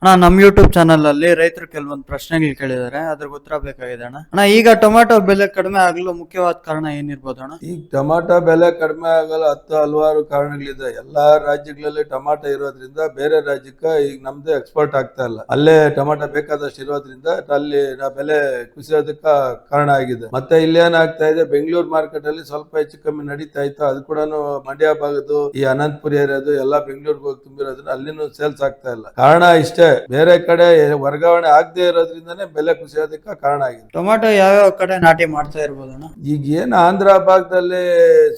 ಅಣ್ಣ ನಮ್ಮ YouTube channel ಅಲ್ಲಿ ರೈತರು ಕೆಲವೊಂದು ಪ್ರಶ್ನೆಗಳು ಕೇಳಿದ್ದಾರೆ, ಅದ್ರ ಉತ್ತರ ಬೇಕಾಗಿದೆ ಅಣ್ಣ. ಅಣ್ಣ, ಈಗ ಟೊಮ್ಯಾಟೊ ಬೆಲೆ ಕಡಿಮೆ ಆಗಲು ಮುಖ್ಯವಾದ ಕಾರಣ ಏನಿರ್ಬೋದು ಅಣ್ಣ? ಈಗ ಟೊಮಾಟೊ ಬೆಲೆ ಕಡಿಮೆ ಆಗಲ್ಲ, ಹಲವಾರು ಕಾರಣಗಳಿದೆ. ಎಲ್ಲಾ ರಾಜ್ಯಗಳಲ್ಲಿ ಟೊಮಾಟೊ ಇರೋದ್ರಿಂದ ಬೇರೆ ರಾಜ್ಯಕ್ಕೆ ಈಗ ನಮ್ದು ಎಕ್ಸ್ಪೋರ್ಟ್ ಆಗ್ತಾ ಇಲ್ಲ. ಅಲ್ಲೇ ಟೊಮಾಟೊ ಬೇಕಾದಷ್ಟು ಇರೋದ್ರಿಂದ ಅಲ್ಲಿ ಬೆಲೆ ಕುಸಿಯೋದಕ್ಕ ಕಾರಣ ಆಗಿದೆ. ಮತ್ತೆ ಇಲ್ಲೇನಾಗ್ತಾ ಇದೆ, ಬೆಂಗಳೂರು ಮಾರ್ಕೆಟ್ ಅಲ್ಲಿ ಸ್ವಲ್ಪ ಹೆಚ್ಚು ಕಮ್ಮಿ ನಡೀತಾ ಇತ್ತು. ಅದು ಕೂಡ ಮಂಡ್ಯ ಭಾಗದ್ದು ಈ ಅನಂತಪುರ ಏರಿಯಾದು ಎಲ್ಲ ಬೆಂಗಳೂರಿಗೆ ಹೋಗಿ ತುಂಬಿರೋದ್ರಿಂದ ಅಲ್ಲಿನೂ ಸೇಲ್ಸ್ ಆಗ್ತಾ ಇಲ್ಲ. ಕಾರಣ ಇಷ್ಟೇ, ಬೇರೆ ಕಡೆ ವರ್ಗಾವಣೆ ಆಗದೆ ಇರೋದ್ರಿಂದನೇ ಬೆಲೆ ಕುಸಿಯೋದಕ್ಕೆ ಕಾರಣ ಆಗಿದೆ. ಟೊಮ್ಯಾಟೊ ಯಾವ್ಯಾವ ಕಡೆ ನಾಟಿ ಮಾಡ್ತಾ ಇರ್ಬೋದು ಅಣ್ಣ? ಈಗ ಏನ್ ಆಂಧ್ರ ಭಾಗದಲ್ಲಿ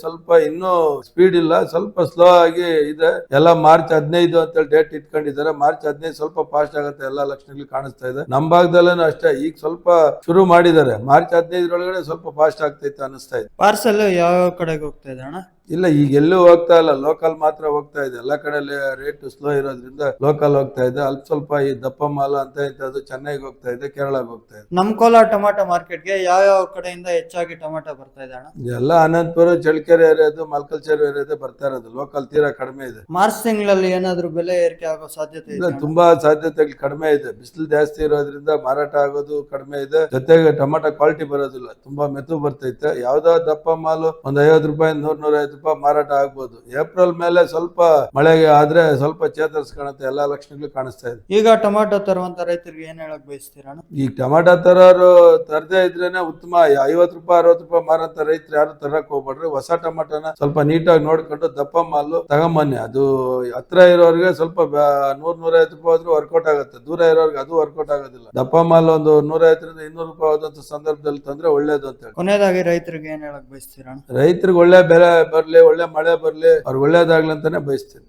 ಸ್ವಲ್ಪ ಇನ್ನೂ ಸ್ಪೀಡ್ ಇಲ್ಲ, ಸ್ವಲ್ಪ ಸ್ಲೋ ಆಗಿ ಇದೆ. ಎಲ್ಲ ಮಾರ್ಚ್ 15 ಅಂತ ಡೇಟ್ ಇಟ್ಕೊಂಡಿದ್ದಾರೆ. ಮಾರ್ಚ್ 15 ಸ್ವಲ್ಪ ಫಾಸ್ಟ್ ಆಗುತ್ತೆ, ಎಲ್ಲಾ ಲಕ್ಷಣಗಳು ಕಾಣಿಸ್ತಾ ಇದೆ. ನಮ್ಮ ಭಾಗದಲ್ಲೂ ಅಷ್ಟೇ ಈಗ ಸ್ವಲ್ಪ ಶುರು ಮಾಡಿದ್ದಾರೆ. ಮಾರ್ಚ್ 15 ಒಳಗಡೆ ಸ್ವಲ್ಪ ಫಾಸ್ಟ್ ಆಗ್ತೈತೆ ಅನಿಸ್ತಾ ಇದೆ. ಪಾರ್ಸಲ್ ಯಾವ್ಯಾವ ಕಡೆಗೆ ಹೋಗ್ತಾ ಇದೆ ಅಣ್ಣ? ಇಲ್ಲ, ಈಗ ಎಲ್ಲೂ ಹೋಗ್ತಾ ಇಲ್ಲ, ಲೋಕಲ್ ಮಾತ್ರ ಹೋಗ್ತಾ ಇದೆ. ಎಲ್ಲ ಕಡೆ ರೇಟ್ ಸ್ಲೋ ಇರೋದ್ರಿಂದ ಲೋಕಲ್ ಹೋಗ್ತಾ ಇದೆ. ಅಲ್ಲಿ ಸ್ವಲ್ಪ ಈ ದಪ್ಪ ಮಾಲ ಅಂತ ಇಂಥದ್ದು ಚೆನ್ನೈಗೆ ಹೋಗ್ತಾ ಇದೆ, ಕೇರಳಕ್ಕೆ ಹೋಗ್ತಾ ಇದೆ. ನಮ್ ಕೋಲಾರ ಟೊಮ್ಯಾಟೊ ಮಾರ್ಕೆಟ್ಗೆ ಯಾವ್ಯಾವ ಕಡೆಯಿಂದ ಹೆಚ್ಚಾಗಿ ಟೊಮ್ಯಾಟೊ ಬರ್ತಾ ಇದೆ ಅಣ್ಣ? ಎಲ್ಲ ಅನಂತಪುರ, ಚಳ್ಳಕೆರೆ ಏರಿಯಾದು, ಮಲ್ಕಲ್ಚೇರಿ ಏರಿಯಾದು ಬರ್ತಾ ಇರೋದು. ಲೋಕಲ್ ತೀರಾ ಕಡಿಮೆ ಇದೆ. ಮಾರ್ಚ್ ತಿಂಗಳಲ್ಲಿ ಏನಾದ್ರು ಬೆಲೆ ಏರಿಕೆ ಆಗೋ ಸಾಧ್ಯತೆ ಇಲ್ಲ, ಇದೆ? ತುಂಬಾ ಸಾಧ್ಯತೆಗಳು ಕಡಿಮೆ ಇದೆ. ಬಿಸಿಲು ಜಾಸ್ತಿ ಇರೋದ್ರಿಂದ ಮಾರಾಟ ಆಗೋದು ಕಡಿಮೆ ಇದೆ. ಜೊತೆಗೆ ಟೊಮಾಟೊ ಕ್ವಾಲಿಟಿ ಬರೋದಿಲ್ಲ, ತುಂಬಾ ಮೆತು ಬರ್ತೈತೆ. ಯಾವ್ದೋ ದಪ್ಪ ಮಾಲು ಒಂದ್ 50 ರೂಪಾಯಿ 100-150 ರೂಪಾಯಿ ಮಾರಾಟ ಆಗ್ಬೋದು. ಏಪ್ರಿಲ್ ಮೇಲೆ ಸ್ವಲ್ಪ ಮಳೆಗೆ ಆದ್ರೆ ಸ್ವಲ್ಪ ಚೇತರಿಸ್ಕೊಳುತ್ತೆ, ಎಲ್ಲಾ ಲಕ್ಷಣಗಳು ಕಾಣಿಸ್ತಾ ಇದೆ. ಈಗ ಟೊಮ್ಯಾಟೊ ತರುವಂತ ರೈತರಿಗೆ ಏನ್ ಹೇಳಕ್ ಬಯಸ್ತೀರ? ಈಗ ಟೊಮಾಟೊ ತರೋರು ತರದೇ ಇದ್ರೇನೆ ಉತ್ತಮ. 50 ರೂಪಾಯಿ 60 ರೂಪಾಯಿ ಮಾರಂತ ರೈತರು ಯಾರು ತರಕ್ ಹೋಗ್ಬೇಡ್ರಿ. ಹೊಸ ಟೊಮಾಟೋನ ಸ್ವಲ್ಪ ನೀಟಾಗಿ ನೋಡ್ಕೊಂಡು ದಪ್ಪ ಮಾಲು ತಗೊಂಬನ್ನಿ. ಅದು ಹತ್ರ ಇರೋರಿಗೆ ಸ್ವಲ್ಪ 100-150 ರೂಪಾಯಿ ಆದ್ರೂ ವರ್ಕೌಟ್ ಆಗುತ್ತೆ. ದೂರ ಇರೋರಿಗೆ ಅದು ವರ್ಕೌಟ್ ಆಗೋದಿಲ್ಲ. ದಪ್ಪ ಮಾಲ್ ಒಂದು 150-200 ರೂಪಾಯಿ ಆದಂತ ಸಂದರ್ಭದಲ್ಲಿ ತಂದ್ರೆ ಒಳ್ಳೇದು ಅಂತ ಹೇಳಿ. ಕೊನೆಯದಾಗಿ ರೈತರಿಗೆ ಏನ್ ಹೇಳಕ್ ಬಯಸ್ತೀರ? ರೈತರಿಗೆ ಒಳ್ಳೆ ಬೆಲೆ ಬರ್ಲಿ, ಒಳ್ಳೆ ಮಳೆ ಬರ್ಲಿ, ಅವ್ರಿಗೆ ಒಳ್ಳೇದಾಗ್ಲಿ ಅಂತಾನೆ ಬಯಸ್ತೀನಿ.